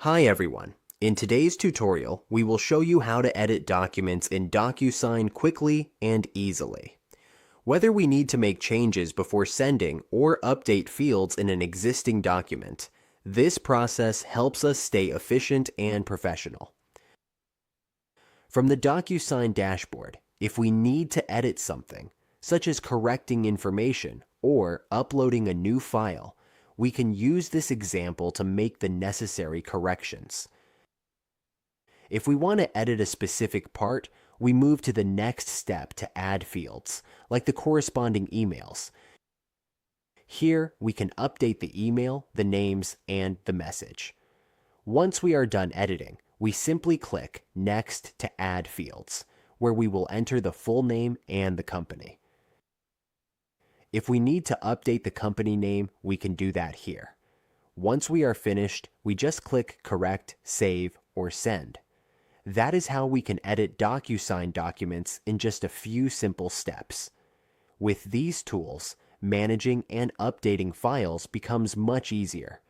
Hi everyone. In today's tutorial, we will show you how to edit documents in DocuSign quickly and easily. Whether we need to make changes before sending or update fields in an existing document, this process helps us stay efficient and professional. From the DocuSign dashboard, if we need to edit something, such as correcting information or uploading a new file, we can use this example to make the necessary corrections. If we want to edit a specific part, we move to the next step to add fields, like the corresponding emails. Here, we can update the email, the names, and the message. Once we are done editing, we simply click Next to add fields, where we will enter the full name and the company. If we need to update the company name, we can do that here. Once we are finished, we just click Correct, Save, or Send. That is how we can edit DocuSign documents in just a few simple steps. With these tools, managing and updating files becomes much easier.